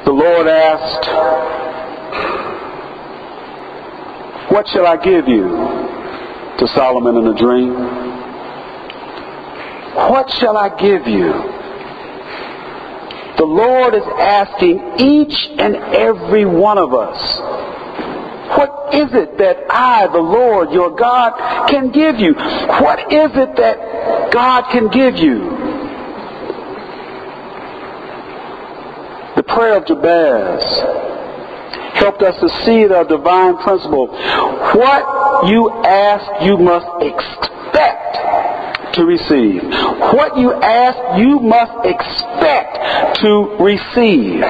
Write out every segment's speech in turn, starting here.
The Lord asked, "What shall I give you?" to Solomon in a dream. What shall I give you? The Lord is asking each and every one of us, what is it that I, the Lord, your God, can give you? What is it that God can give you? The prayer of Jabez helped us to see the divine principle. What you ask, you must expect to receive. What you ask, you must expect to receive.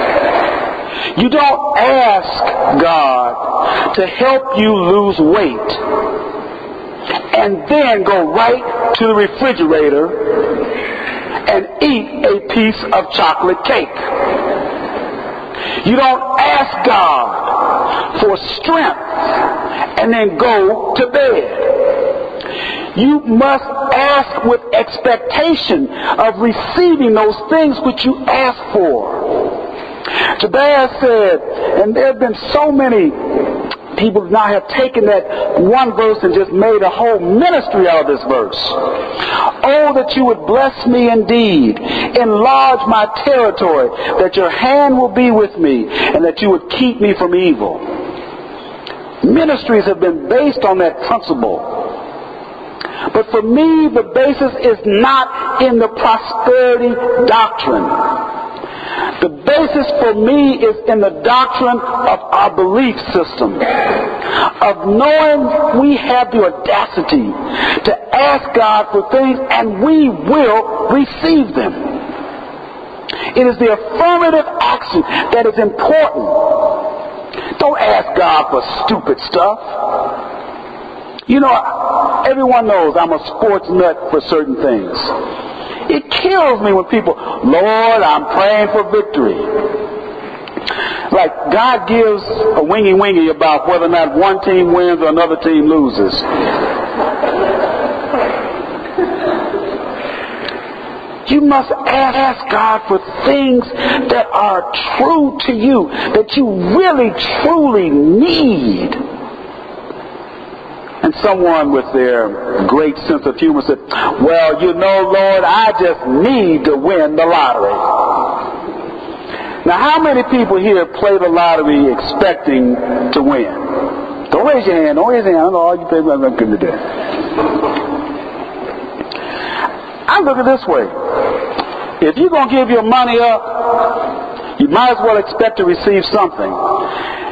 You don't ask God to help you lose weight and then go right to the refrigerator and eat a piece of chocolate cake. You don't ask God for strength and then go to bed. You must ask with expectation of receiving those things which you ask for. Jabez said, and there have been so many people now have taken that one verse and just made a whole ministry out of this verse. Oh, that you would bless me indeed, enlarge my territory, that your hand will be with me, and that you would keep me from evil. Ministries have been based on that principle. But for me, the basis is not in the prosperity doctrine. The basis for me is in the doctrine of our belief system, of knowing we have the audacity to ask God for things and we will receive them. It is the affirmative action that is important. Don't ask God for stupid stuff. You know, everyone knows I'm a sports nut for certain things. It kills me when people, Lord, I'm praying for victory. Like God gives a wingy about whether or not one team wins or another team loses. You must ask God for things that are true to you, that you really, truly need. And someone with their great sense of humor said, well, you know, Lord, I just need to win the lottery. Now, how many people here play the lottery expecting to win? Don't raise your hand. Don't raise your hand. I don't know all you people are going to do that. I look at it this way. If you're going to give your money up, you might as well expect to receive something.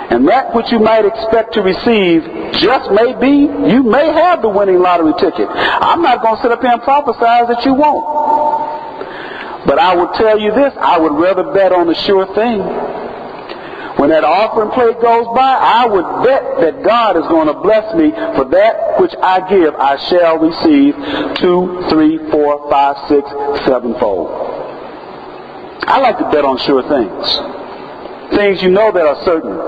And that which you might expect to receive just may be, you may have the winning lottery ticket. I'm not going to sit up here and prophesy that you won't. But I will tell you this, I would rather bet on the sure thing. When that offering plate goes by, I would bet that God is going to bless me for that which I give, I shall receive 2, 3, 4, 5, 6, 7-fold. I like to bet on sure things. Things you know that are certain.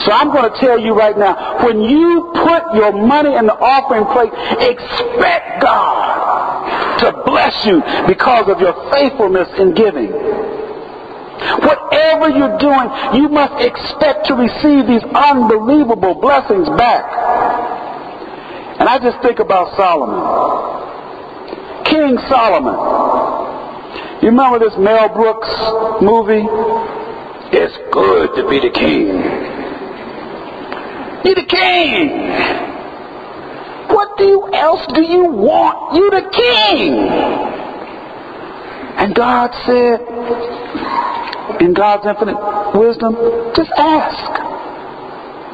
So I'm going to tell you right now, when you put your money in the offering plate, expect God to bless you because of your faithfulness in giving. Whatever you're doing, you must expect to receive these unbelievable blessings back. And I just think about Solomon. King Solomon. You remember this Mel Brooks movie? It's good to be the king. Be the king. What else do you want? You the king. And God said, in God's infinite wisdom, just ask,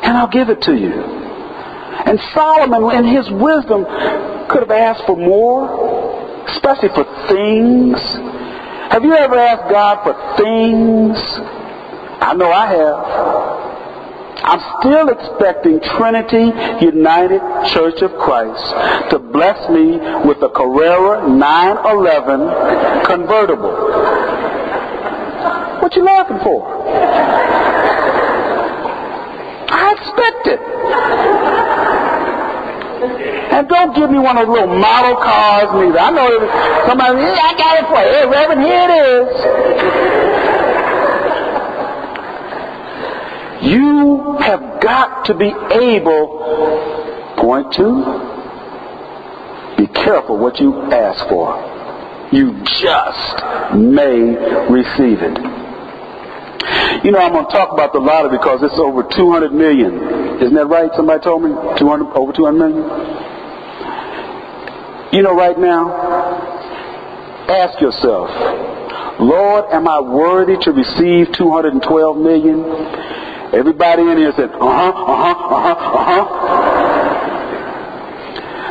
and I'll give it to you. And Solomon, in his wisdom, could have asked for more, especially for things. Have you ever asked God for things? I know I have. I'm still expecting Trinity United Church of Christ to bless me with a Carrera 911 convertible. What you laughing for? I expect it. And don't give me one of those little model cars neither. I know somebody, I got it for you. Hey, Reverend, here it is. got to be able, point two, be careful what you ask for. You just may receive it. You know, I'm going to talk about the lottery because it's over 200 million. Isn't that right? Somebody told me? Over 200 million? You know, right now, ask yourself, Lord, am I worthy to receive 212 million? Everybody in here said,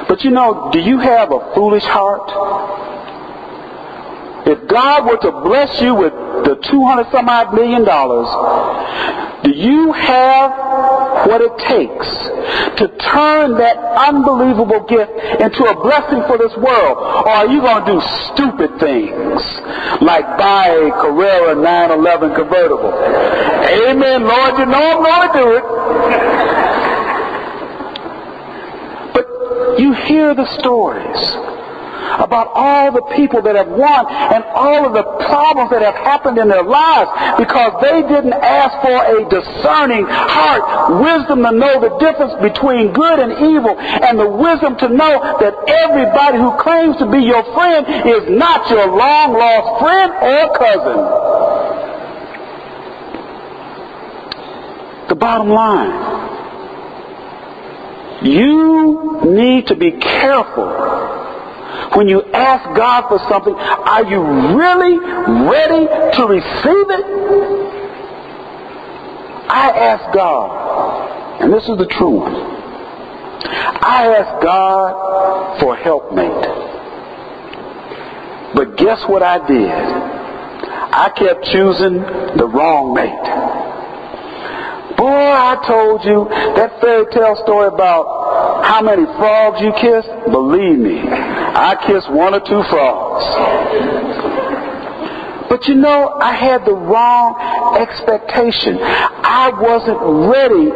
But you know, do you have a foolish heart? If God were to bless you with the 200 some odd million dollars, do you have what it takes to turn that unbelievable gift into a blessing for this world? Or are you going to do stupid things like buy a Carrera 911 convertible? Amen, Lord, you know I'm going to do it. But you hear the stories about all the people that have won and all of the problems that have happened in their lives because they didn't ask for a discerning heart, wisdom to know the difference between good and evil, and the wisdom to know that everybody who claims to be your friend is not your long-lost friend or cousin. The bottom line, you need to be careful when you ask God for something. Are you really ready to receive it? I asked God, and this is the true one, I asked God for a helpmate. But guess what I did? I kept choosing the wrong mate. Boy, I told you that fairy tale story about how many frogs you kissed. Believe me, I kissed one or two frogs. But you know, I had the wrong expectation. I wasn't ready